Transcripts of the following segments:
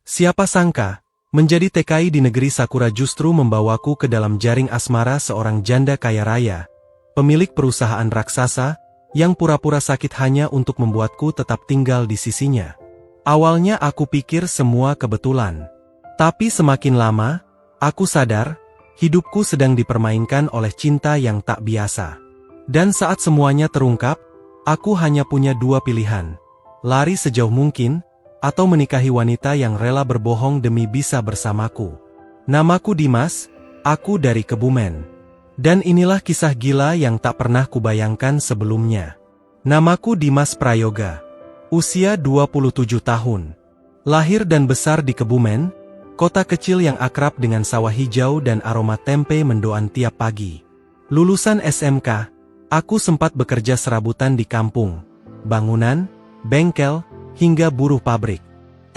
Siapa sangka, menjadi TKI di negeri Sakura justru membawaku ke dalam jaring asmara seorang janda kaya raya, pemilik perusahaan raksasa, yang pura-pura sakit hanya untuk membuatku tetap tinggal di sisinya. Awalnya aku pikir semua kebetulan. Tapi semakin lama, aku sadar, hidupku sedang dipermainkan oleh cinta yang tak biasa. Dan saat semuanya terungkap, aku hanya punya dua pilihan. Lari sejauh mungkin, atau menikahi wanita yang rela berbohong demi bisa bersamaku. Namaku Dimas, aku dari Kebumen. Dan inilah kisah gila yang tak pernah kubayangkan sebelumnya. Namaku Dimas Prayoga. Usia 27 tahun. Lahir dan besar di Kebumen, kota kecil yang akrab dengan sawah hijau dan aroma tempe mendoan tiap pagi. Lulusan SMK, aku sempat bekerja serabutan di kampung, bangunan, bengkel, hingga buruh pabrik.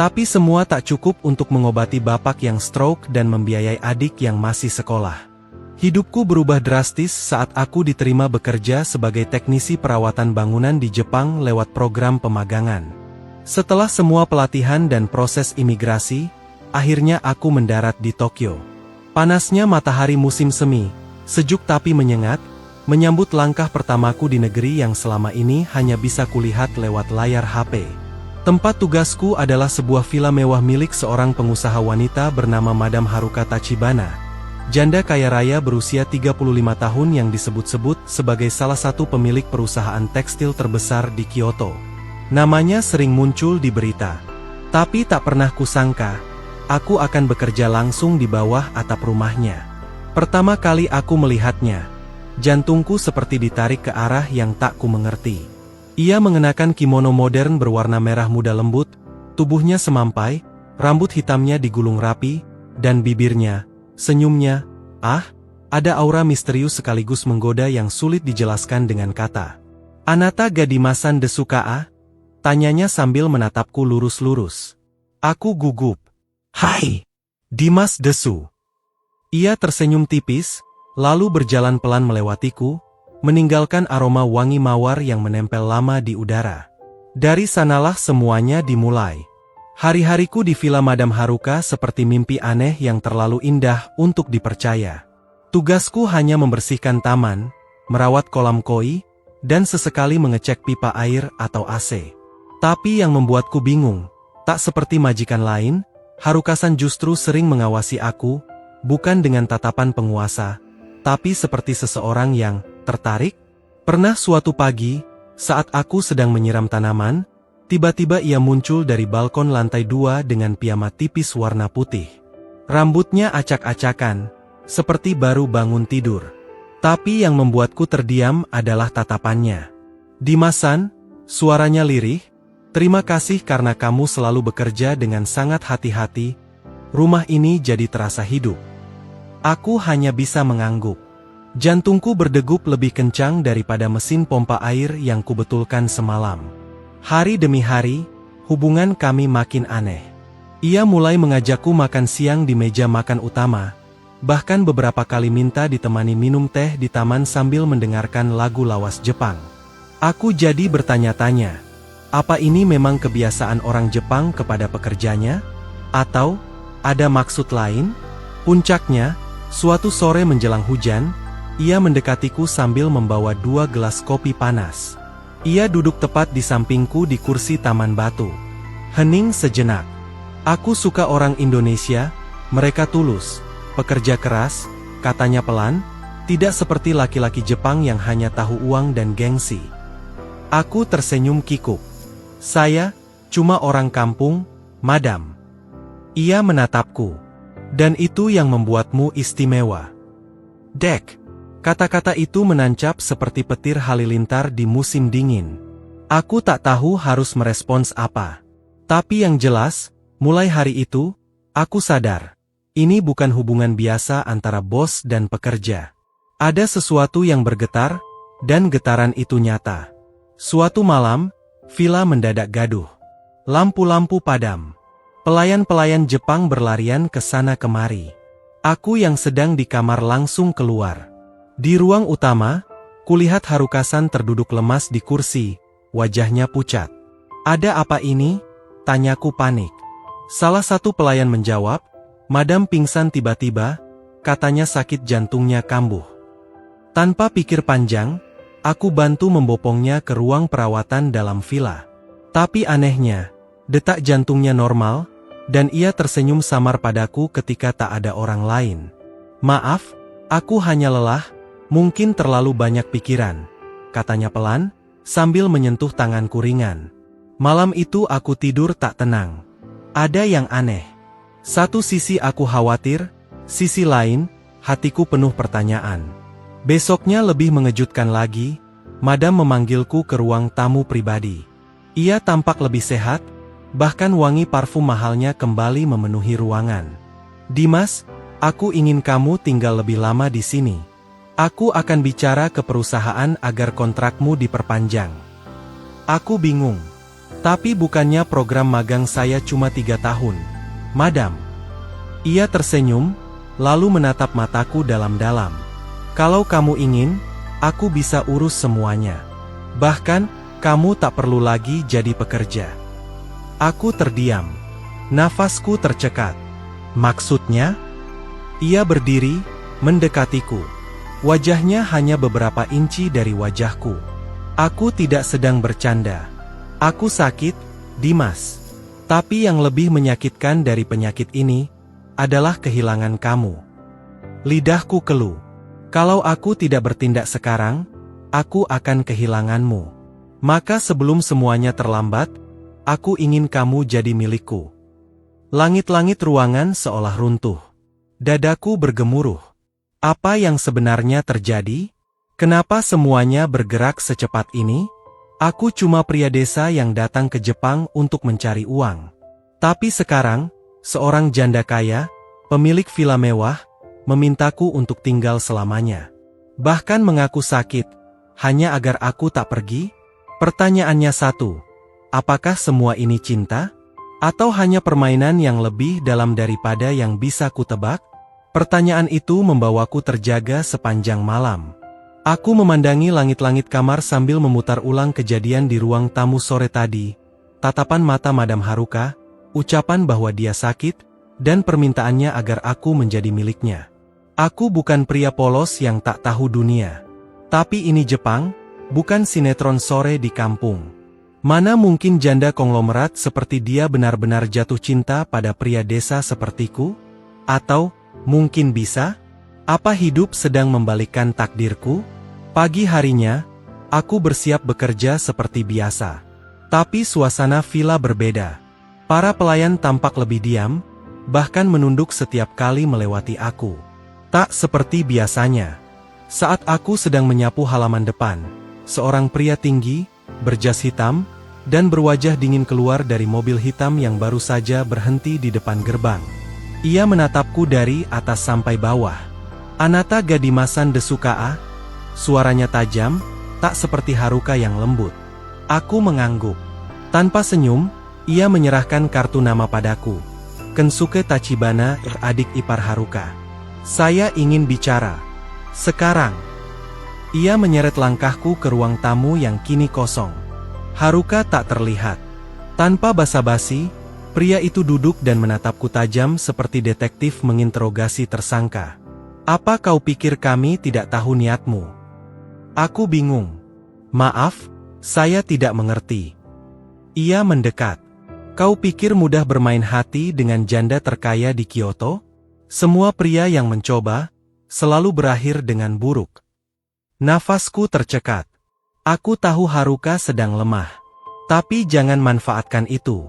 Tapi semua tak cukup untuk mengobati bapak yang stroke dan membiayai adik yang masih sekolah. Hidupku berubah drastis saat aku diterima bekerja sebagai teknisi perawatan bangunan di Jepang lewat program pemagangan. Setelah semua pelatihan dan proses imigrasi, akhirnya aku mendarat di Tokyo. Panasnya matahari musim semi, sejuk tapi menyengat, menyambut langkah pertamaku di negeri yang selama ini hanya bisa kulihat lewat layar HP. Tempat tugasku adalah sebuah villa mewah milik seorang pengusaha wanita bernama Madam Haruka Tachibana. Janda kaya raya berusia 35 tahun yang disebut-sebut sebagai salah satu pemilik perusahaan tekstil terbesar di Kyoto. Namanya sering muncul di berita. Tapi tak pernah kusangka, aku akan bekerja langsung di bawah atap rumahnya. Pertama kali aku melihatnya, jantungku seperti ditarik ke arah yang tak ku mengerti. Ia mengenakan kimono modern berwarna merah muda lembut, tubuhnya semampai, rambut hitamnya digulung rapi, dan bibirnya, senyumnya, ada aura misterius sekaligus menggoda yang sulit dijelaskan dengan kata. "Anata ga Dimasan desu ka?" tanyanya sambil menatapku lurus-lurus. Aku gugup. "Hai, Dimas desu." Ia tersenyum tipis, lalu berjalan pelan melewatiku, meninggalkan aroma wangi mawar yang menempel lama di udara. Dari sanalah semuanya dimulai. Hari-hariku di Villa Madam Haruka seperti mimpi aneh yang terlalu indah untuk dipercaya. Tugasku hanya membersihkan taman, merawat kolam koi, dan sesekali mengecek pipa air atau AC. Tapi yang membuatku bingung, tak seperti majikan lain, Haruka-san justru sering mengawasi aku, bukan dengan tatapan penguasa, tapi seperti seseorang yang tertarik. Pernah suatu pagi, saat aku sedang menyiram tanaman, tiba-tiba ia muncul dari balkon lantai 2 dengan piyama tipis warna putih. Rambutnya acak-acakan, seperti baru bangun tidur. Tapi yang membuatku terdiam adalah tatapannya. "Dimasan," suaranya lirih, "terima kasih karena kamu selalu bekerja dengan sangat hati-hati. Rumah ini jadi terasa hidup." Aku hanya bisa mengangguk. Jantungku berdegup lebih kencang daripada mesin pompa air yang kubetulkan semalam. Hari demi hari, hubungan kami makin aneh. Ia mulai mengajakku makan siang di meja makan utama, bahkan beberapa kali minta ditemani minum teh di taman sambil mendengarkan lagu lawas Jepang. Aku jadi bertanya-tanya, apa ini memang kebiasaan orang Jepang kepada pekerjanya? Atau ada maksud lain? Puncaknya, suatu sore menjelang hujan, ia mendekatiku sambil membawa 2 gelas kopi panas. Ia duduk tepat di sampingku di kursi taman batu. Hening sejenak. "Aku suka orang Indonesia, mereka tulus, pekerja keras," katanya pelan, "tidak seperti laki-laki Jepang yang hanya tahu uang dan gengsi." Aku tersenyum kikuk. "Saya, cuma orang kampung, Madam." Ia menatapku. "Dan itu yang membuatmu istimewa." Dek. Kata-kata itu menancap seperti petir halilintar di musim dingin. Aku tak tahu harus merespons apa. Tapi yang jelas, mulai hari itu, aku sadar, ini bukan hubungan biasa antara bos dan pekerja. Ada sesuatu yang bergetar, dan getaran itu nyata. Suatu malam, villa mendadak gaduh. Lampu-lampu padam. Pelayan-pelayan Jepang berlarian ke sana kemari. Aku yang sedang di kamar langsung keluar. Di ruang utama, kulihat Haruka-san terduduk lemas di kursi, wajahnya pucat. "Ada apa ini?" tanyaku panik. Salah satu pelayan menjawab, "Madam pingsan tiba-tiba, katanya sakit jantungnya kambuh." Tanpa pikir panjang, aku bantu membopongnya ke ruang perawatan dalam villa. Tapi anehnya, detak jantungnya normal, dan ia tersenyum samar padaku ketika tak ada orang lain. "Maaf, aku hanya lelah, mungkin terlalu banyak pikiran," katanya pelan, sambil menyentuh tanganku ringan. Malam itu aku tidur tak tenang. Ada yang aneh. Satu sisi aku khawatir, sisi lain, hatiku penuh pertanyaan. Besoknya lebih mengejutkan lagi, Madam memanggilku ke ruang tamu pribadi. Ia tampak lebih sehat, bahkan wangi parfum mahalnya kembali memenuhi ruangan. "Dimas, aku ingin kamu tinggal lebih lama di sini. Aku akan bicara ke perusahaan agar kontrakmu diperpanjang." Aku bingung. "Tapi bukannya program magang saya cuma 3 tahun, Madam?" Ia tersenyum, lalu menatap mataku dalam-dalam. "Kalau kamu ingin, aku bisa urus semuanya. Bahkan, kamu tak perlu lagi jadi pekerja." Aku terdiam. Nafasku tercekat. "Maksudnya?" Ia berdiri, mendekatiku. Wajahnya hanya beberapa inci dari wajahku. "Aku tidak sedang bercanda. Aku sakit, Dimas. Tapi yang lebih menyakitkan dari penyakit ini, adalah kehilangan kamu." Lidahku keluh. "Kalau aku tidak bertindak sekarang, aku akan kehilanganmu. Maka sebelum semuanya terlambat, aku ingin kamu jadi milikku." Langit-langit ruangan seolah runtuh. Dadaku bergemuruh. Apa yang sebenarnya terjadi? Kenapa semuanya bergerak secepat ini? Aku cuma pria desa yang datang ke Jepang untuk mencari uang. Tapi sekarang, seorang janda kaya, pemilik villa mewah, memintaku untuk tinggal selamanya. Bahkan mengaku sakit, hanya agar aku tak pergi? Pertanyaannya satu, apakah semua ini cinta? Atau hanya permainan yang lebih dalam daripada yang bisa kutebak? Pertanyaan itu membawaku terjaga sepanjang malam. Aku memandangi langit-langit kamar sambil memutar ulang kejadian di ruang tamu sore tadi. Tatapan mata Madam Haruka, ucapan bahwa dia sakit, dan permintaannya agar aku menjadi miliknya. Aku bukan pria polos yang tak tahu dunia. Tapi ini Jepang, bukan sinetron sore di kampung. Mana mungkin janda konglomerat seperti dia benar-benar jatuh cinta pada pria desa sepertiku? Atau, mungkin bisa? Apa hidup sedang membalikkan takdirku? Pagi harinya, aku bersiap bekerja seperti biasa. Tapi suasana villa berbeda. Para pelayan tampak lebih diam, bahkan menunduk setiap kali melewati aku. Tak seperti biasanya. Saat aku sedang menyapu halaman depan, seorang pria tinggi, berjas hitam, dan berwajah dingin keluar dari mobil hitam yang baru saja berhenti di depan gerbang. Ia menatapku dari atas sampai bawah. "Anata ga Dimasan desu ka?" Suaranya tajam, tak seperti Haruka yang lembut. Aku mengangguk. Tanpa senyum, ia menyerahkan kartu nama padaku. "Kensuke Tachibana, adik ipar Haruka. Saya ingin bicara. Sekarang." Ia menyeret langkahku ke ruang tamu yang kini kosong. Haruka tak terlihat. Tanpa basa-basi, pria itu duduk dan menatapku tajam seperti detektif menginterogasi tersangka. "Apa kau pikir kami tidak tahu niatmu?" Aku bingung. "Maaf, saya tidak mengerti." Ia mendekat. "Kau pikir mudah bermain hati dengan janda terkaya di Kyoto? Semua pria yang mencoba, selalu berakhir dengan buruk." Nafasku tercekat. Aku tahu Haruka sedang lemah. Tapi jangan manfaatkan itu.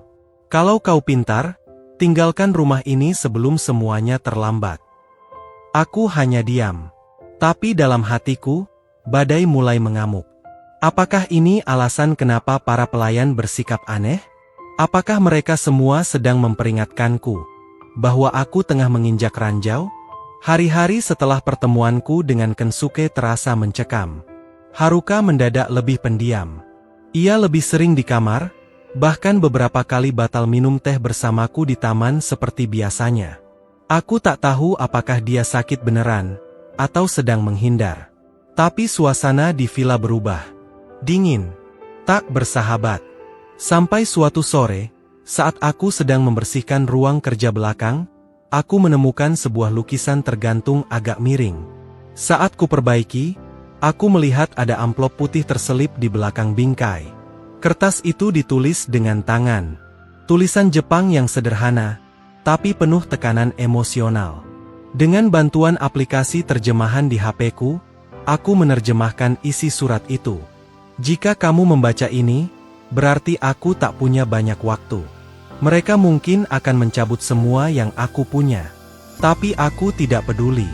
Kalau kau pintar, tinggalkan rumah ini sebelum semuanya terlambat. Aku hanya diam. Tapi dalam hatiku, badai mulai mengamuk. Apakah ini alasan kenapa para pelayan bersikap aneh? Apakah mereka semua sedang memperingatkanku bahwa aku tengah menginjak ranjau? Hari-hari setelah pertemuanku dengan Kensuke terasa mencekam. Haruka mendadak lebih pendiam. Ia lebih sering di kamar, bahkan beberapa kali batal minum teh bersamaku di taman seperti biasanya. Aku tak tahu apakah dia sakit beneran, atau sedang menghindar. Tapi suasana di villa berubah. Dingin. Tak bersahabat. Sampai suatu sore, Saat aku sedang membersihkan ruang kerja belakang, aku menemukan sebuah lukisan tergantung agak miring. Saat kuperbaiki, aku melihat ada amplop putih terselip di belakang bingkai. Kertas itu ditulis dengan tangan. Tulisan Jepang yang sederhana, tapi penuh tekanan emosional. Dengan bantuan aplikasi terjemahan di HP-ku, aku menerjemahkan isi surat itu. Jika kamu membaca ini, berarti aku tak punya banyak waktu. Mereka mungkin akan mencabut semua yang aku punya. Tapi aku tidak peduli.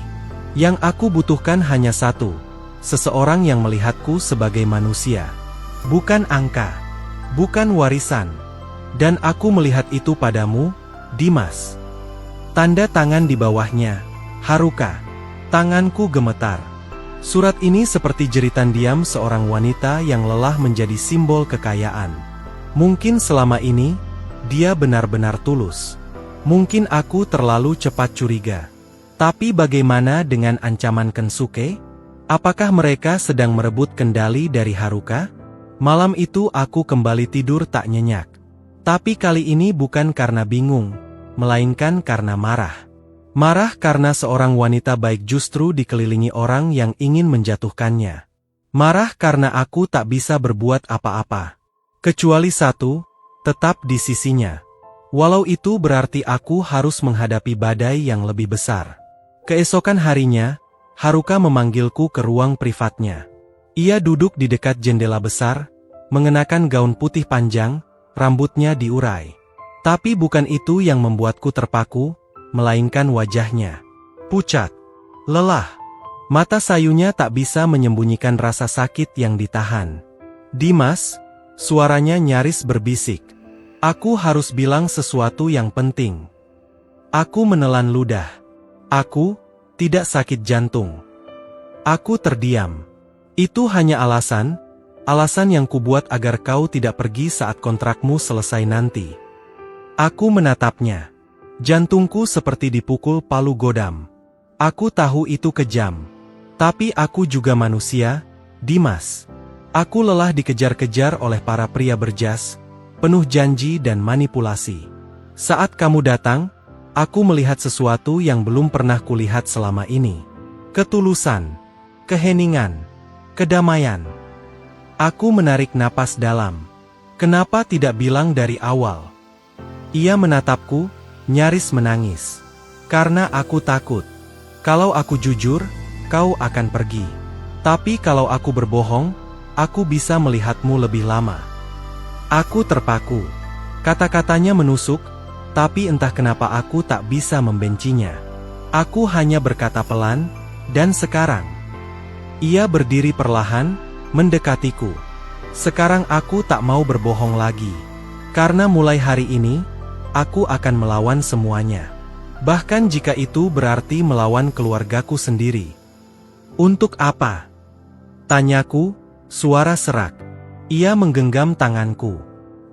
Yang aku butuhkan hanya satu. Seseorang yang melihatku sebagai manusia. Bukan angka. Bukan warisan. Dan aku melihat itu padamu, Dimas. Tanda tangan di bawahnya, Haruka. Tanganku gemetar. Surat ini seperti jeritan diam seorang wanita yang lelah menjadi simbol kekayaan. Mungkin selama ini, dia benar-benar tulus. Mungkin aku terlalu cepat curiga. Tapi bagaimana dengan ancaman Kensuke? Apakah mereka sedang merebut kendali dari Haruka? Malam itu aku kembali tidur tak nyenyak. Tapi kali ini bukan karena bingung, melainkan karena marah. Marah karena seorang wanita baik justru dikelilingi orang yang ingin menjatuhkannya. Marah karena aku tak bisa berbuat apa-apa. Kecuali satu, tetap di sisinya. Walau itu berarti aku harus menghadapi badai yang lebih besar. Keesokan harinya, Haruka memanggilku ke ruang privatnya. Ia duduk di dekat jendela besar, mengenakan gaun putih panjang, rambutnya diurai. Tapi bukan itu yang membuatku terpaku, melainkan wajahnya. Pucat, lelah. Mata sayunya tak bisa menyembunyikan rasa sakit yang ditahan. Dimas, suaranya nyaris berbisik. Aku harus bilang sesuatu yang penting. Aku menelan ludah. Aku tidak sakit jantung. Aku terdiam. Itu hanya alasan yang kubuat agar kau tidak pergi saat kontrakmu selesai nanti. Aku menatapnya. Jantungku seperti dipukul palu godam. Aku tahu itu kejam. Tapi aku juga manusia, Dimas. Aku lelah dikejar-kejar oleh para pria berjas, penuh janji dan manipulasi. Saat kamu datang, aku melihat sesuatu yang belum pernah kulihat selama ini. Ketulusan, keheningan, kedamaian. Aku menarik napas dalam. Kenapa tidak bilang dari awal? Ia menatapku, nyaris menangis. Karena aku takut. Kalau aku jujur, kau akan pergi. Tapi kalau aku berbohong, aku bisa melihatmu lebih lama. Aku terpaku. Kata-katanya menusuk, tapi entah kenapa aku tak bisa membencinya. Aku hanya berkata pelan, dan sekarang. Ia berdiri perlahan, mendekatiku. Sekarang aku tak mau berbohong lagi. Karena mulai hari ini, aku akan melawan semuanya. Bahkan jika itu berarti melawan keluargaku sendiri. Untuk apa? Tanyaku, suara serak. Ia menggenggam tanganku.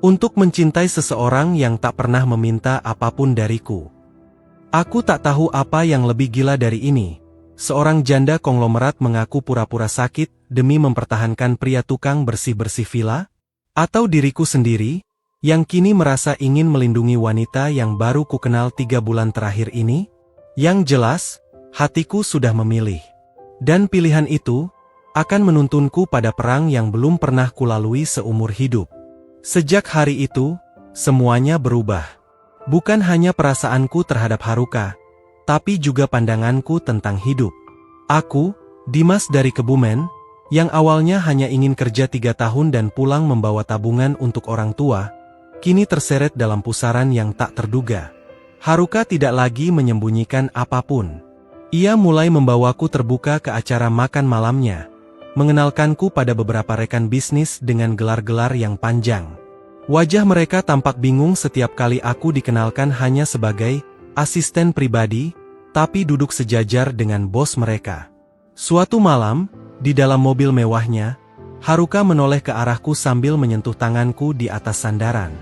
Untuk mencintai seseorang yang tak pernah meminta apapun dariku. Aku tak tahu apa yang lebih gila dari ini. Seorang janda konglomerat mengaku pura-pura sakit demi mempertahankan pria tukang bersih-bersih villa? Atau diriku sendiri, yang kini merasa ingin melindungi wanita yang baru kukenal 3 bulan terakhir ini? Yang jelas, hatiku sudah memilih. Dan pilihan itu akan menuntunku pada perang yang belum pernah kulalui seumur hidup. Sejak hari itu, semuanya berubah. Bukan hanya perasaanku terhadap Haruka, tapi juga pandanganku tentang hidup. Aku, Dimas dari Kebumen, yang awalnya hanya ingin kerja 3 tahun dan pulang membawa tabungan untuk orang tua, kini terseret dalam pusaran yang tak terduga. Haruka tidak lagi menyembunyikan apapun. Ia mulai membawaku terbuka ke acara makan malamnya, mengenalkanku pada beberapa rekan bisnis dengan gelar-gelar yang panjang. Wajah mereka tampak bingung setiap kali aku dikenalkan hanya sebagai asisten pribadi, tapi duduk sejajar dengan bos mereka. Suatu malam, di dalam mobil mewahnya, Haruka menoleh ke arahku sambil menyentuh tanganku di atas sandaran.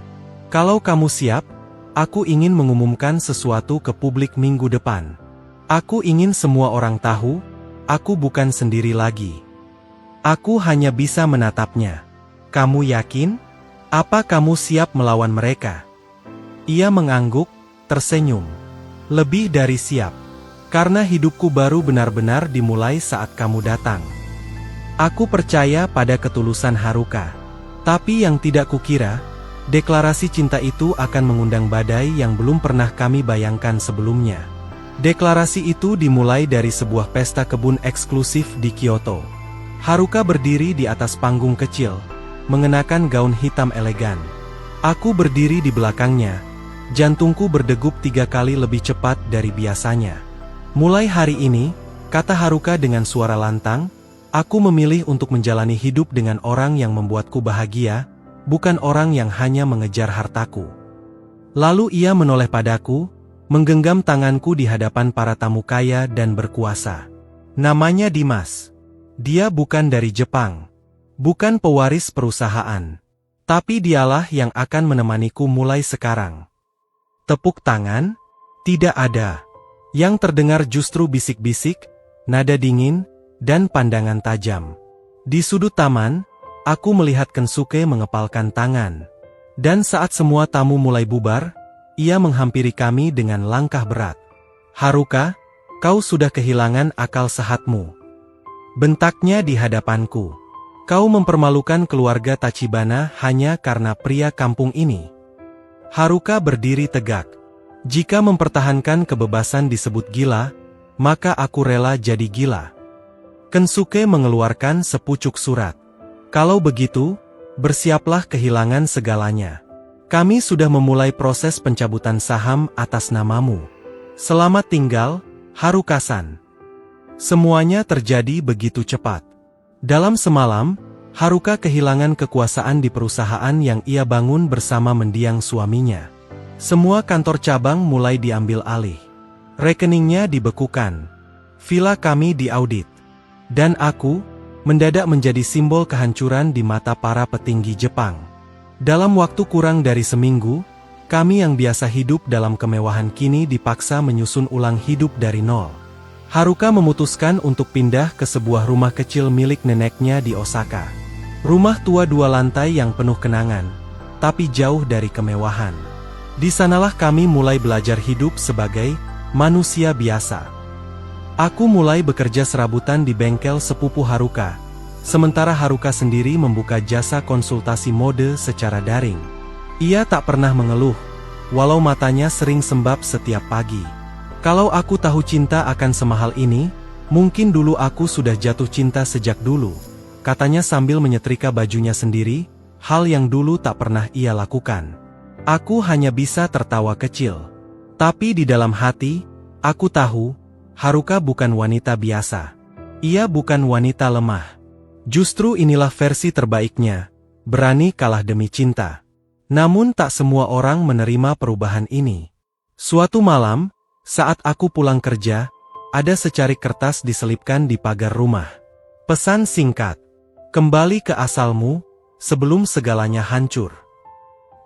Kalau kamu siap, aku ingin mengumumkan sesuatu ke publik minggu depan. Aku ingin semua orang tahu, aku bukan sendiri lagi. Aku hanya bisa menatapnya. Kamu yakin? Apa kamu siap melawan mereka? Ia mengangguk, tersenyum. Lebih dari siap. Karena hidupku baru benar-benar dimulai saat kamu datang. Aku percaya pada ketulusan Haruka. Tapi yang tidak kukira, deklarasi cinta itu akan mengundang badai yang belum pernah kami bayangkan sebelumnya. Deklarasi itu dimulai dari sebuah pesta kebun eksklusif di Kyoto. Haruka berdiri di atas panggung kecil, mengenakan gaun hitam elegan. Aku berdiri di belakangnya, jantungku berdegup 3 kali lebih cepat dari biasanya. Mulai hari ini, kata Haruka dengan suara lantang, aku memilih untuk menjalani hidup dengan orang yang membuatku bahagia, bukan orang yang hanya mengejar hartaku. Lalu ia menoleh padaku, menggenggam tanganku di hadapan para tamu kaya dan berkuasa. Namanya Dimas. Dia bukan dari Jepang. Bukan pewaris perusahaan. Tapi dialah yang akan menemaniku mulai sekarang. Tepuk tangan? Tidak ada. Yang terdengar justru bisik-bisik, nada dingin, dan pandangan tajam. Di sudut taman, aku melihat Kensuke mengepalkan tangan. Dan saat semua tamu mulai bubar, ia menghampiri kami dengan langkah berat. Haruka, kau sudah kehilangan akal sehatmu. Bentaknya di hadapanku. Kau mempermalukan keluarga Tachibana hanya karena pria kampung ini. Haruka berdiri tegak. Jika mempertahankan kebebasan disebut gila, maka aku rela jadi gila. Kensuke mengeluarkan sepucuk surat. Kalau begitu, bersiaplah kehilangan segalanya. Kami sudah memulai proses pencabutan saham atas namamu. Selamat tinggal, Haruka-san. Semuanya terjadi begitu cepat. Dalam semalam, Haruka kehilangan kekuasaan di perusahaan yang ia bangun bersama mendiang suaminya. Semua kantor cabang mulai diambil alih. Rekeningnya dibekukan. Villa kami diaudit. Dan aku, mendadak menjadi simbol kehancuran di mata para petinggi Jepang. Dalam waktu kurang dari seminggu, kami yang biasa hidup dalam kemewahan kini dipaksa menyusun ulang hidup dari nol. Haruka memutuskan untuk pindah ke sebuah rumah kecil milik neneknya di Osaka. Rumah tua 2 lantai yang penuh kenangan, tapi jauh dari kemewahan. Di sanalah kami mulai belajar hidup sebagai manusia biasa. Aku mulai bekerja serabutan di bengkel sepupu Haruka, sementara Haruka sendiri membuka jasa konsultasi mode secara daring. Ia tak pernah mengeluh, walau matanya sering sembab setiap pagi. Kalau aku tahu cinta akan semahal ini, mungkin dulu aku sudah jatuh cinta sejak dulu, katanya sambil menyetrika bajunya sendiri, hal yang dulu tak pernah ia lakukan. Aku hanya bisa tertawa kecil. Tapi di dalam hati, aku tahu, Haruka bukan wanita biasa. Ia bukan wanita lemah. Justru inilah versi terbaiknya, berani kalah demi cinta. Namun tak semua orang menerima perubahan ini. Suatu malam, saat aku pulang kerja, ada secarik kertas diselipkan di pagar rumah. Pesan singkat. Kembali ke asalmu, sebelum segalanya hancur.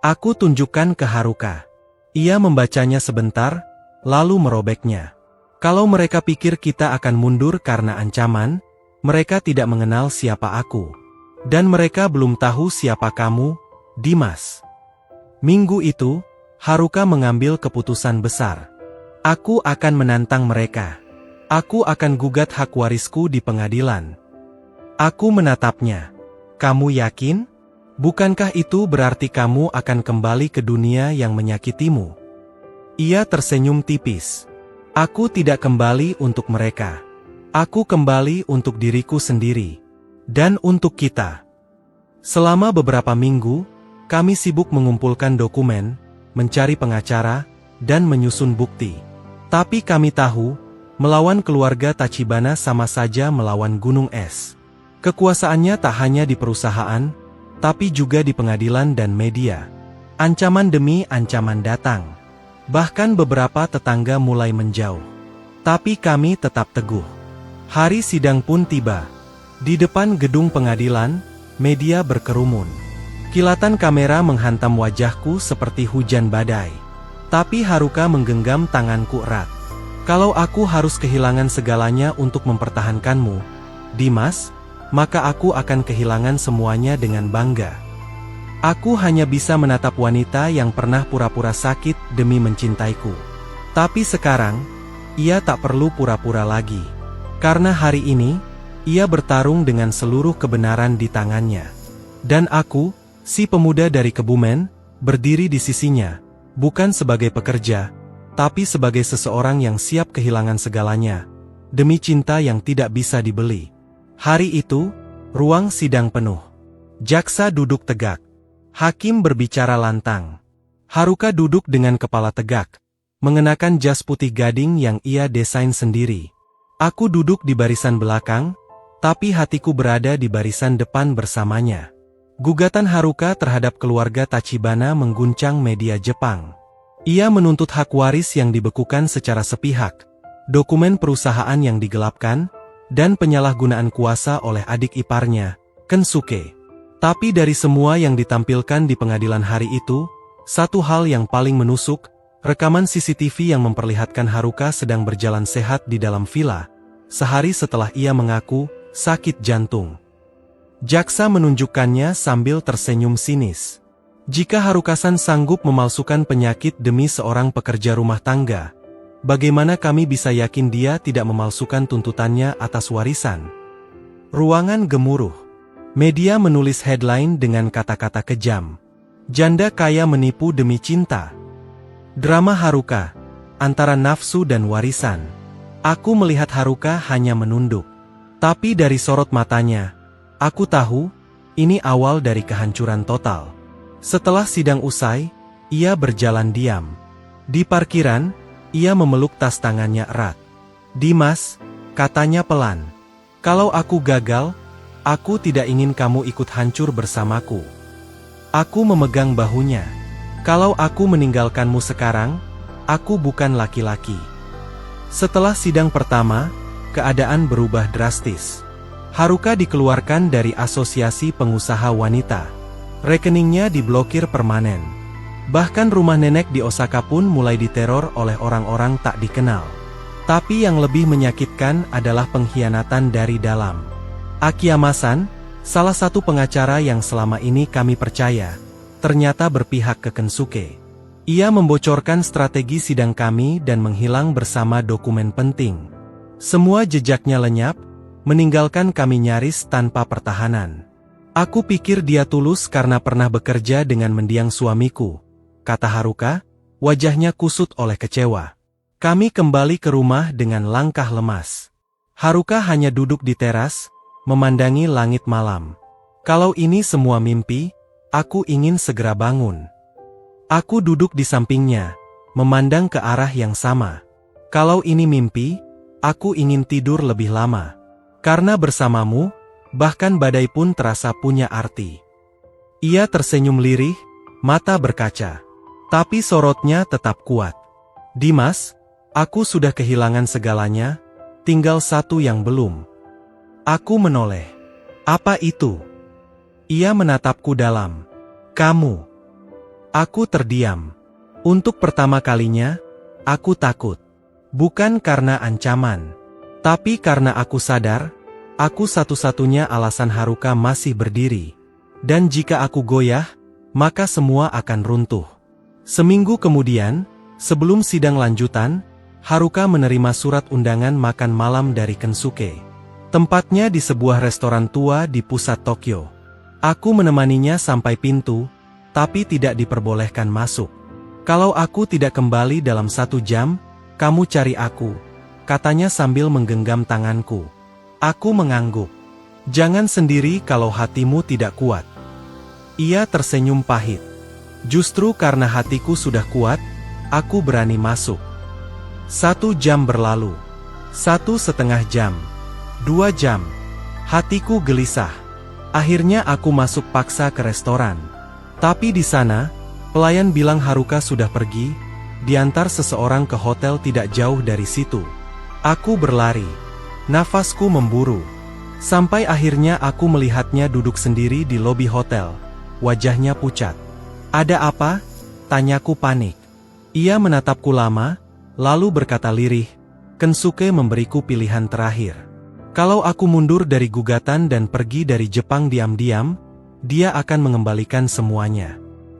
Aku tunjukkan ke Haruka. Ia membacanya sebentar, lalu merobeknya. Kalau mereka pikir kita akan mundur karena ancaman, mereka tidak mengenal siapa aku. Dan mereka belum tahu siapa kamu, Dimas. Minggu itu, Haruka mengambil keputusan besar. Aku akan menantang mereka. Aku akan gugat hak warisku di pengadilan. Aku menatapnya. Kamu yakin? Bukankah itu berarti kamu akan kembali ke dunia yang menyakitimu? Ia tersenyum tipis. Aku tidak kembali untuk mereka. Aku kembali untuk diriku sendiri. Dan untuk kita. Selama beberapa minggu, kami sibuk mengumpulkan dokumen, mencari pengacara, dan menyusun bukti. Tapi kami tahu, melawan keluarga Tachibana sama saja melawan gunung es. Kekuasaannya tak hanya di perusahaan, tapi juga di pengadilan dan media. Ancaman demi ancaman datang. Bahkan beberapa tetangga mulai menjauh. Tapi kami tetap teguh. Hari sidang pun tiba. Di depan gedung pengadilan, media berkerumun. Kilatan kamera menghantam wajahku seperti hujan badai. Tapi Haruka menggenggam tanganku erat. Kalau aku harus kehilangan segalanya untuk mempertahankanmu, Dimas, maka aku akan kehilangan semuanya dengan bangga. Aku hanya bisa menatap wanita yang pernah pura-pura sakit demi mencintaiku. Tapi sekarang, ia tak perlu pura-pura lagi. Karena hari ini, ia bertarung dengan seluruh kebenaran di tangannya. Dan aku, si pemuda dari Kebumen, berdiri di sisinya, bukan sebagai pekerja, tapi sebagai seseorang yang siap kehilangan segalanya, demi cinta yang tidak bisa dibeli. Hari itu, ruang sidang penuh. Jaksa duduk tegak. Hakim berbicara lantang. Haruka duduk dengan kepala tegak, mengenakan jas putih gading yang ia desain sendiri. Aku duduk di barisan belakang, tapi hatiku berada di barisan depan bersamanya. Gugatan Haruka terhadap keluarga Tachibana mengguncang media Jepang. Ia menuntut hak waris yang dibekukan secara sepihak, dokumen perusahaan yang digelapkan, dan penyalahgunaan kuasa oleh adik iparnya, Kensuke. Tapi dari semua yang ditampilkan di pengadilan hari itu, satu hal yang paling menusuk, rekaman CCTV yang memperlihatkan Haruka sedang berjalan sehat di dalam villa, sehari setelah ia mengaku sakit jantung. Jaksa menunjukkannya sambil tersenyum sinis. Jika Haruka-san sanggup memalsukan penyakit demi seorang pekerja rumah tangga, bagaimana kami bisa yakin dia tidak memalsukan tuntutannya atas warisan? Ruangan gemuruh. Media menulis headline dengan kata-kata kejam. Janda kaya menipu demi cinta. Drama Haruka, antara nafsu dan warisan. Aku melihat Haruka hanya menunduk. Tapi dari sorot matanya, aku tahu, ini awal dari kehancuran total. Setelah sidang usai, ia berjalan diam. Di parkiran, ia memeluk tas tangannya erat. "Dimas," katanya pelan. "Kalau aku gagal, aku tidak ingin kamu ikut hancur bersamaku." Aku memegang bahunya. "Kalau aku meninggalkanmu sekarang, aku bukan laki-laki." Setelah sidang pertama, keadaan berubah drastis. Haruka dikeluarkan dari Asosiasi Pengusaha Wanita. Rekeningnya diblokir permanen. Bahkan rumah nenek di Osaka pun mulai diteror oleh orang-orang tak dikenal. Tapi yang lebih menyakitkan adalah pengkhianatan dari dalam. Akiyama-san, salah satu pengacara yang selama ini kami percaya, ternyata berpihak ke Kensuke. Ia membocorkan strategi sidang kami dan menghilang bersama dokumen penting. Semua jejaknya lenyap, meninggalkan kami nyaris tanpa pertahanan. "Aku pikir dia tulus karena pernah bekerja dengan mendiang suamiku," kata Haruka, wajahnya kusut oleh kecewa. Kami kembali ke rumah dengan langkah lemas. Haruka hanya duduk di teras, memandangi langit malam. "Kalau ini semua mimpi, aku ingin segera bangun." Aku duduk di sampingnya, memandang ke arah yang sama. "Kalau ini mimpi, aku ingin tidur lebih lama. Karena bersamamu, bahkan badai pun terasa punya arti." Ia tersenyum lirih, mata berkaca. Tapi sorotnya tetap kuat. "Dimas, aku sudah kehilangan segalanya, tinggal satu yang belum." Aku menoleh. "Apa itu?" Ia menatapku dalam. "Kamu." Aku terdiam. Untuk pertama kalinya, aku takut. Bukan karena ancaman, tapi karena aku sadar, aku satu-satunya alasan Haruka masih berdiri. Dan jika aku goyah, maka semua akan runtuh. Seminggu kemudian, sebelum sidang lanjutan, Haruka menerima surat undangan makan malam dari Kensuke. Tempatnya di sebuah restoran tua di pusat Tokyo. Aku menemaninya sampai pintu, tapi tidak diperbolehkan masuk. "Kalau aku tidak kembali dalam 1 jam, kamu cari aku," katanya sambil menggenggam tanganku. Aku mengangguk. "Jangan sendiri kalau hatimu tidak kuat." Ia tersenyum pahit. "Justru karena hatiku sudah kuat, aku berani masuk." 1 jam berlalu. 1,5 jam. 2 jam. Hatiku gelisah. Akhirnya aku masuk paksa ke restoran. Tapi di sana, pelayan bilang Haruka sudah pergi, diantar seseorang ke hotel tidak jauh dari situ. Aku berlari. Nafasku memburu. Sampai akhirnya aku melihatnya duduk sendiri di lobi hotel. Wajahnya pucat. "Ada apa?" tanyaku panik. Ia menatapku lama, lalu berkata lirih, "Kensuke memberiku pilihan terakhir. Kalau aku mundur dari gugatan dan pergi dari Jepang diam-diam, dia akan mengembalikan semuanya.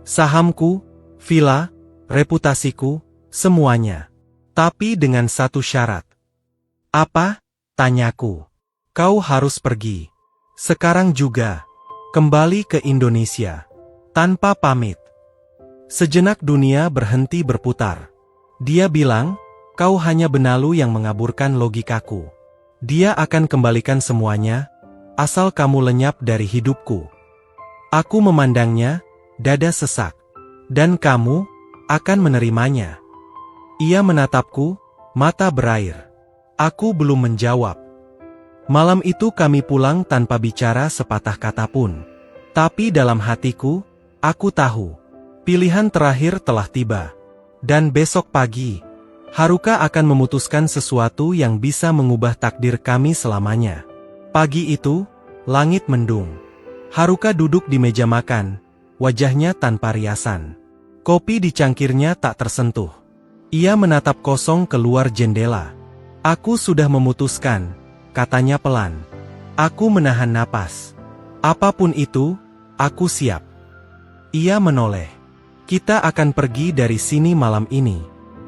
Sahamku, villa, reputasiku, semuanya. Tapi dengan satu syarat. Apa? Tanyaku. Kau harus pergi. Sekarang juga. Kembali ke Indonesia. Tanpa pamit. Sejenak dunia berhenti berputar. Dia bilang, kau hanya benalu yang mengaburkan logikaku. Dia akan kembalikan semuanya, asal kamu lenyap dari hidupku. Aku memandangnya, dada sesak. Dan kamu akan menerimanya. Ia menatapku, mata berair. Aku belum menjawab. Malam itu kami pulang tanpa bicara sepatah kata pun. Tapi dalam hatiku, aku tahu. Pilihan terakhir telah tiba. Dan besok pagi, Haruka akan memutuskan sesuatu yang bisa mengubah takdir kami selamanya. Pagi itu, langit mendung. Haruka duduk di meja makan, wajahnya tanpa riasan. Kopi di cangkirnya tak tersentuh. Ia menatap kosong keluar jendela. Aku sudah memutuskan, katanya pelan. Aku menahan napas. Apapun itu, aku siap. Ia menoleh. Kita akan pergi dari sini malam ini.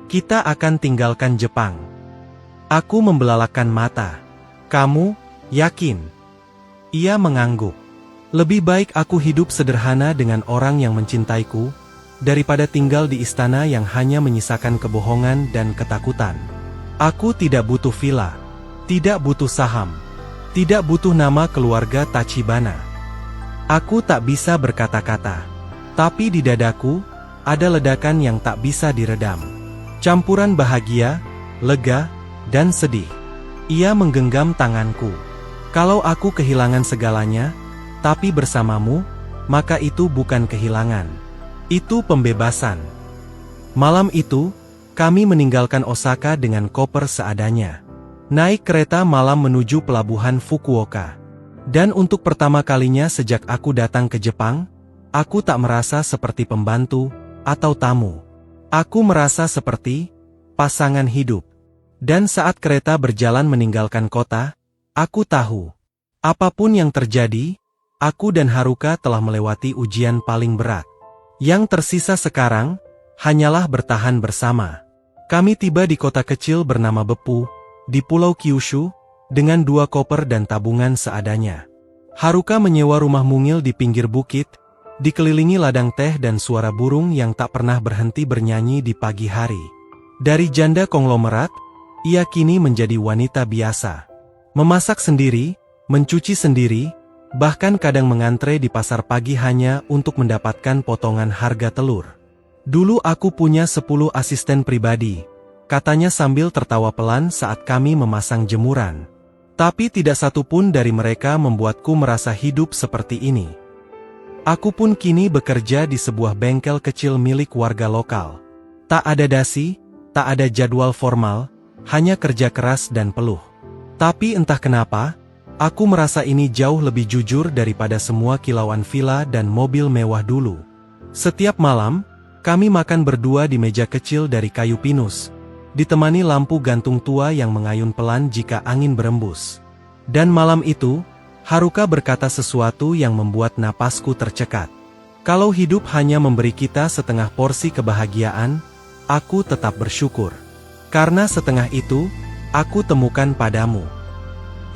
Kita akan tinggalkan Jepang. Aku membelalakan mata. Kamu, yakin? Ia mengangguk. Lebih baik aku hidup sederhana dengan orang yang mencintaiku, daripada tinggal di istana yang hanya menyisakan kebohongan dan ketakutan. Aku tidak butuh villa, tidak butuh saham, tidak butuh nama keluarga Tachibana. Aku tak bisa berkata-kata, tapi di dadaku ada ledakan yang tak bisa diredam. Campuran bahagia, lega, dan sedih. Ia menggenggam tanganku. Kalau aku kehilangan segalanya, tapi bersamamu, maka itu bukan kehilangan. Itu pembebasan. Malam itu, kami meninggalkan Osaka dengan koper seadanya. Naik kereta malam menuju pelabuhan Fukuoka. Dan untuk pertama kalinya sejak aku datang ke Jepang, aku tak merasa seperti pembantu atau tamu. Aku merasa seperti pasangan hidup. Dan saat kereta berjalan meninggalkan kota, aku tahu, apapun yang terjadi, aku dan Haruka telah melewati ujian paling berat. Yang tersisa sekarang, hanyalah bertahan bersama. Kami tiba di kota kecil bernama Beppu, di Pulau Kyushu, dengan 2 koper dan tabungan seadanya. Haruka menyewa rumah mungil di pinggir bukit, dikelilingi ladang teh dan suara burung yang tak pernah berhenti bernyanyi di pagi hari. Dari janda konglomerat, ia kini menjadi wanita biasa. Memasak sendiri, mencuci sendiri, bahkan kadang mengantre di pasar pagi hanya untuk mendapatkan potongan harga telur. Dulu aku punya 10 asisten pribadi, katanya sambil tertawa pelan saat kami memasang jemuran. Tapi tidak satu pun dari mereka membuatku merasa hidup seperti ini. Aku pun kini bekerja di sebuah bengkel kecil milik warga lokal. Tak ada dasi, tak ada jadwal formal, hanya kerja keras dan peluh. Tapi entah kenapa, aku merasa ini jauh lebih jujur daripada semua kilauan villa dan mobil mewah dulu. Setiap malam, kami makan berdua di meja kecil dari kayu pinus, ditemani lampu gantung tua yang mengayun pelan jika angin berembus. Dan malam itu, Haruka berkata sesuatu yang membuat napasku tercekat. Kalau hidup hanya memberi kita setengah porsi kebahagiaan, aku tetap bersyukur. Karena setengah itu, aku temukan padamu.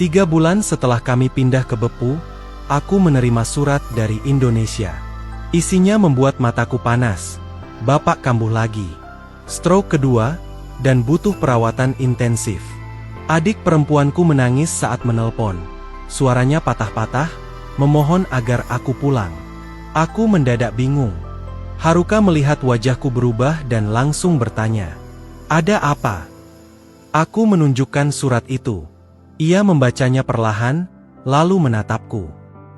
3 bulan setelah kami pindah ke Beppu, aku menerima surat dari Indonesia. Isinya membuat mataku panas. Bapak kambuh lagi. Stroke kedua, dan butuh perawatan intensif. Adik perempuanku menangis saat menelpon. Suaranya patah-patah, memohon agar aku pulang. Aku mendadak bingung. Haruka melihat wajahku berubah dan langsung bertanya, "Ada apa?" Aku menunjukkan surat itu. Ia membacanya perlahan, lalu menatapku.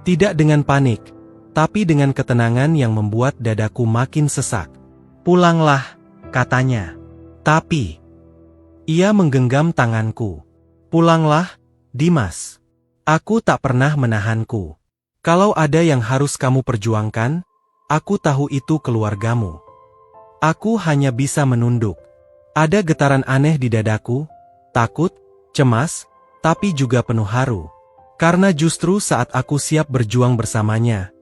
Tidak dengan panik, tapi dengan ketenangan yang membuat dadaku makin sesak. "Pulanglah," katanya. Tapi, ia menggenggam tanganku. "Pulanglah, Dimas. Aku tak pernah menahanku. Kalau ada yang harus kamu perjuangkan, aku tahu itu keluargamu." Aku hanya bisa menunduk. Ada getaran aneh di dadaku, takut, cemas, tapi juga penuh haru. Karena justru saat aku siap berjuang bersamanya,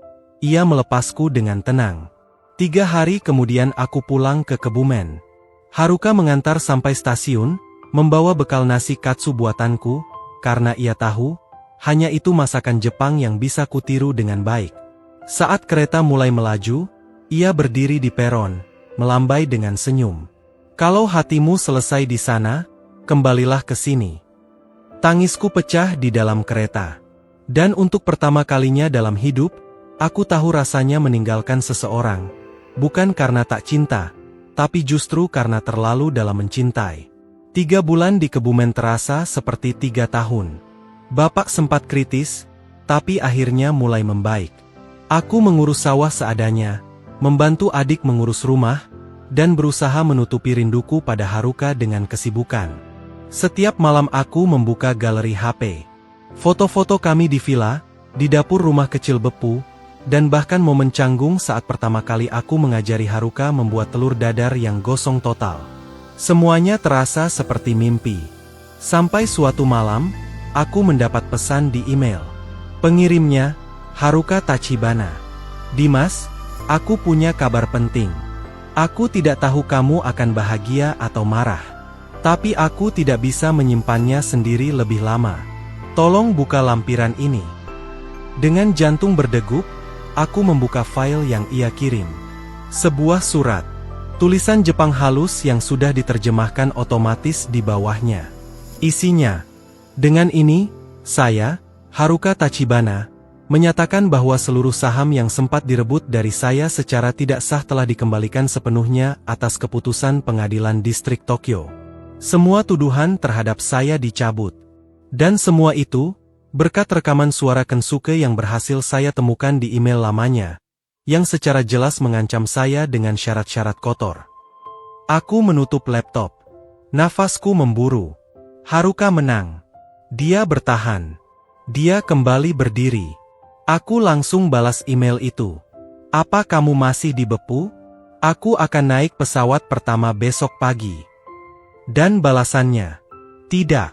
ia melepasku dengan tenang. 3 hari kemudian aku pulang ke Kebumen. Haruka mengantar sampai stasiun, membawa bekal nasi katsu buatanku, karena ia tahu, hanya itu masakan Jepang yang bisa kutiru dengan baik. Saat kereta mulai melaju, ia berdiri di peron, melambai dengan senyum. Kalau hatimu selesai di sana, kembalilah ke sini. Tangisku pecah di dalam kereta. Dan untuk pertama kalinya dalam hidup, aku tahu rasanya meninggalkan seseorang. Bukan karena tak cinta, tapi justru karena terlalu dalam mencintai. 3 bulan di Kebumen terasa seperti 3 tahun. Bapak sempat kritis, tapi akhirnya mulai membaik. Aku mengurus sawah seadanya, membantu adik mengurus rumah, dan berusaha menutupi rinduku pada Haruka dengan kesibukan. Setiap malam aku membuka galeri HP. Foto-foto kami di villa, di dapur rumah kecil bepu, dan bahkan momen canggung saat pertama kali aku mengajari Haruka membuat telur dadar yang gosong total. Semuanya terasa seperti mimpi. Sampai suatu malam, aku mendapat pesan di email. Pengirimnya, Haruka Tachibana. Dimas, aku punya kabar penting. Aku tidak tahu kamu akan bahagia atau marah. Tapi aku tidak bisa menyimpannya sendiri lebih lama. Tolong buka lampiran ini. Dengan jantung berdegup, aku membuka file yang ia kirim. Sebuah surat. Tulisan Jepang halus yang sudah diterjemahkan otomatis di bawahnya. Isinya, dengan ini, saya, Haruka Tachibana, menyatakan bahwa seluruh saham yang sempat direbut dari saya secara tidak sah telah dikembalikan sepenuhnya atas keputusan Pengadilan Distrik Tokyo. Semua tuduhan terhadap saya dicabut. Dan semua itu, berkat rekaman suara Kensuke yang berhasil saya temukan di email lamanya, yang secara jelas mengancam saya dengan syarat-syarat kotor. Aku menutup laptop. Nafasku memburu. Haruka menang. Dia bertahan. Dia kembali berdiri. Aku langsung balas email itu. Apa kamu masih di Bepu? Aku akan naik pesawat pertama besok pagi. Dan balasannya, tidak.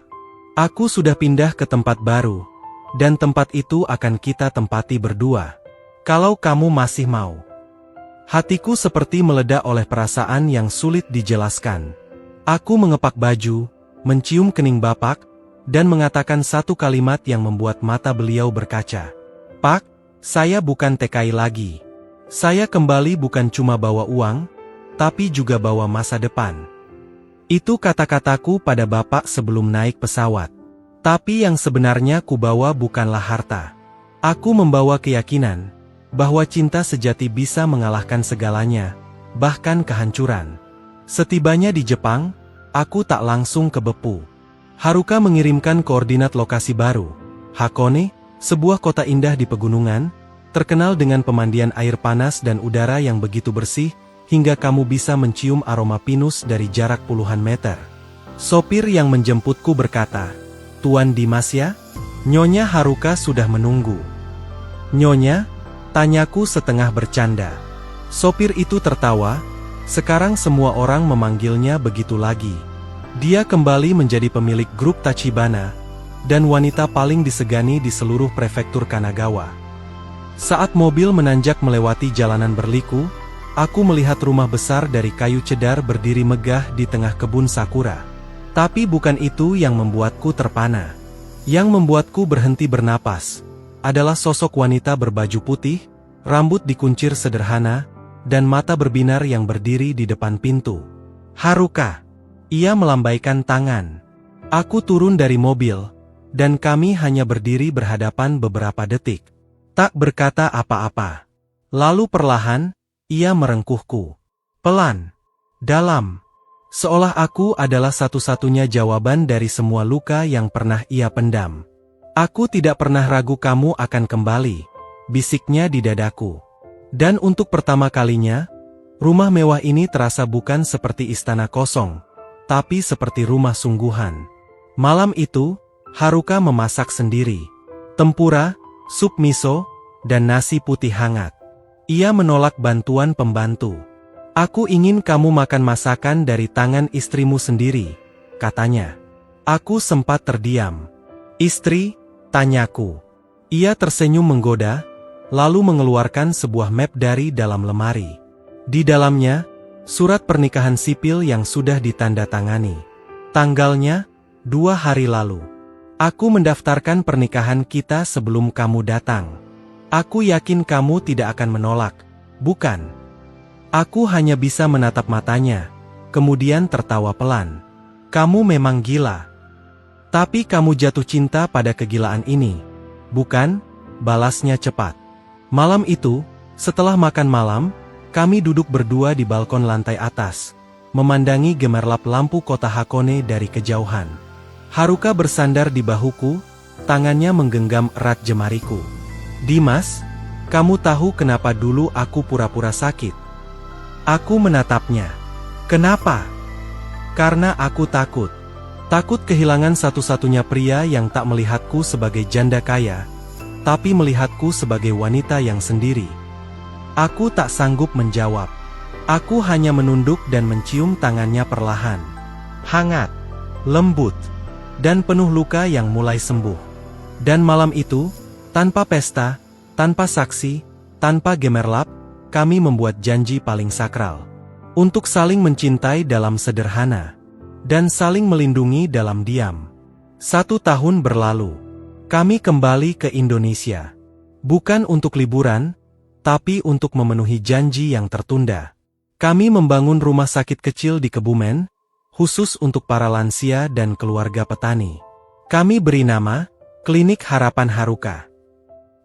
Aku sudah pindah ke tempat baru. Dan tempat itu akan kita tempati berdua. Kalau kamu masih mau. Hatiku seperti meledak oleh perasaan yang sulit dijelaskan. Aku mengepak baju, mencium kening bapak, dan mengatakan satu kalimat yang membuat mata beliau berkaca. Pak, saya bukan TKI lagi. Saya kembali bukan cuma bawa uang, tapi juga bawa masa depan. Itu kata-kataku pada bapak sebelum naik pesawat. Tapi yang sebenarnya kubawa bukanlah harta. Aku membawa keyakinan bahwa cinta sejati bisa mengalahkan segalanya, bahkan kehancuran. Setibanya di Jepang, aku tak langsung ke Bepu. Haruka mengirimkan koordinat lokasi baru. Hakone, sebuah kota indah di pegunungan, terkenal dengan pemandian air panas dan udara yang begitu bersih, hingga kamu bisa mencium aroma pinus dari jarak puluhan meter. Sopir yang menjemputku berkata, Tuan Dimas ya? Nyonya Haruka sudah menunggu. Nyonya? Tanyaku setengah bercanda. Sopir itu tertawa, sekarang semua orang memanggilnya begitu lagi. Dia kembali menjadi pemilik grup Tachibana, dan wanita paling disegani di seluruh prefektur Kanagawa. Saat mobil menanjak melewati jalanan berliku, aku melihat rumah besar dari kayu cedar berdiri megah di tengah kebun sakura. Tapi bukan itu yang membuatku terpana. Yang membuatku berhenti bernapas adalah sosok wanita berbaju putih, rambut dikuncir sederhana, dan mata berbinar yang berdiri di depan pintu. Haruka. Ia melambaikan tangan. Aku turun dari mobil, dan kami hanya berdiri berhadapan beberapa detik. Tak berkata apa-apa. Lalu perlahan, ia merengkuhku. Pelan. Dalam. Seolah aku adalah satu-satunya jawaban dari semua luka yang pernah ia pendam. Aku tidak pernah ragu kamu akan kembali, bisiknya di dadaku. Dan untuk pertama kalinya, rumah mewah ini terasa bukan seperti istana kosong, tapi seperti rumah sungguhan. Malam itu, Haruka memasak sendiri. Tempura, sup miso, dan nasi putih hangat. Ia menolak bantuan pembantu. Aku ingin kamu makan masakan dari tangan istrimu sendiri, katanya. Aku sempat terdiam. Istri? Tanyaku. Ia tersenyum menggoda, lalu mengeluarkan sebuah map dari dalam lemari. Di dalamnya, surat pernikahan sipil yang sudah ditandatangani. Tanggalnya, 2 hari lalu. Aku mendaftarkan pernikahan kita sebelum kamu datang. Aku yakin kamu tidak akan menolak, bukan? Aku hanya bisa menatap matanya, kemudian tertawa pelan. Kamu memang gila. Tapi kamu jatuh cinta pada kegilaan ini, bukan? Balasnya cepat. Malam itu, setelah makan malam, kami duduk berdua di balkon lantai atas, memandangi gemerlap lampu kota Hakone dari kejauhan. Haruka bersandar di bahuku, tangannya menggenggam erat jemariku. Dimas, kamu tahu kenapa dulu aku pura-pura sakit? Aku menatapnya. Kenapa? Karena aku takut. Takut kehilangan satu-satunya pria yang tak melihatku sebagai janda kaya, tapi melihatku sebagai wanita yang sendiri. Aku tak sanggup menjawab. Aku hanya menunduk dan mencium tangannya perlahan. Hangat, lembut, dan penuh luka yang mulai sembuh. Dan malam itu, tanpa pesta, tanpa saksi, tanpa gemerlap, kami membuat janji paling sakral. Untuk saling mencintai dalam sederhana. Dan saling melindungi dalam diam. 1 tahun berlalu. Kami kembali ke Indonesia. Bukan untuk liburan, tapi untuk memenuhi janji yang tertunda. Kami membangun rumah sakit kecil di Kebumen, khusus untuk para lansia dan keluarga petani. Kami beri nama, Klinik Harapan Haruka.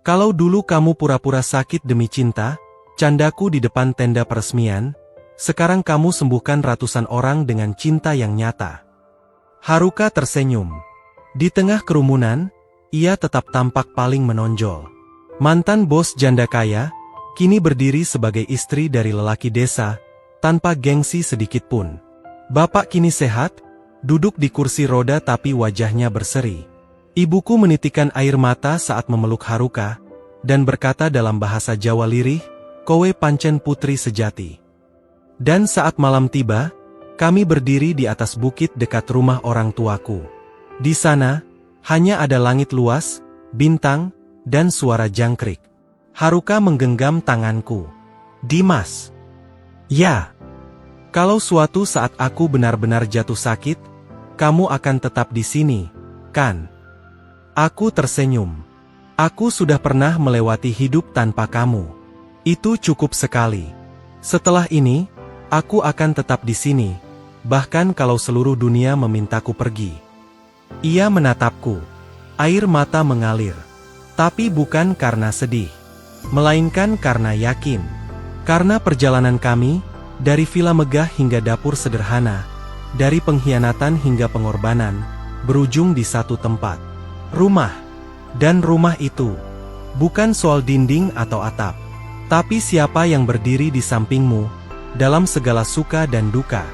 Kalau dulu kamu pura-pura sakit demi cinta, candaku di depan tenda peresmian, sekarang kamu sembuhkan ratusan orang dengan cinta yang nyata. Haruka tersenyum. Di tengah kerumunan, ia tetap tampak paling menonjol. Mantan bos janda kaya, kini berdiri sebagai istri dari lelaki desa, tanpa gengsi sedikitpun. Bapak kini sehat, duduk di kursi roda tapi wajahnya berseri. Ibuku menitikan air mata saat memeluk Haruka, dan berkata dalam bahasa Jawa lirih, "Kowe pancen putri sejati." Dan saat malam tiba, kami berdiri di atas bukit dekat rumah orang tuaku. Di sana, hanya ada langit luas, bintang, dan suara jangkrik. Haruka menggenggam tanganku. Dimas. Ya. Kalau suatu saat aku benar-benar jatuh sakit, kamu akan tetap di sini, kan? Aku tersenyum. Aku sudah pernah melewati hidup tanpa kamu. Itu cukup sekali. Setelah ini, aku akan tetap di sini, bahkan kalau seluruh dunia memintaku pergi. Ia menatapku. Air mata mengalir. Tapi bukan karena sedih, melainkan karena yakin. Karena perjalanan kami, dari villa megah hingga dapur sederhana, dari pengkhianatan hingga pengorbanan, berujung di satu tempat. Rumah. Dan rumah itu, bukan soal dinding atau atap, tapi siapa yang berdiri di sampingmu, dalam segala suka dan duka.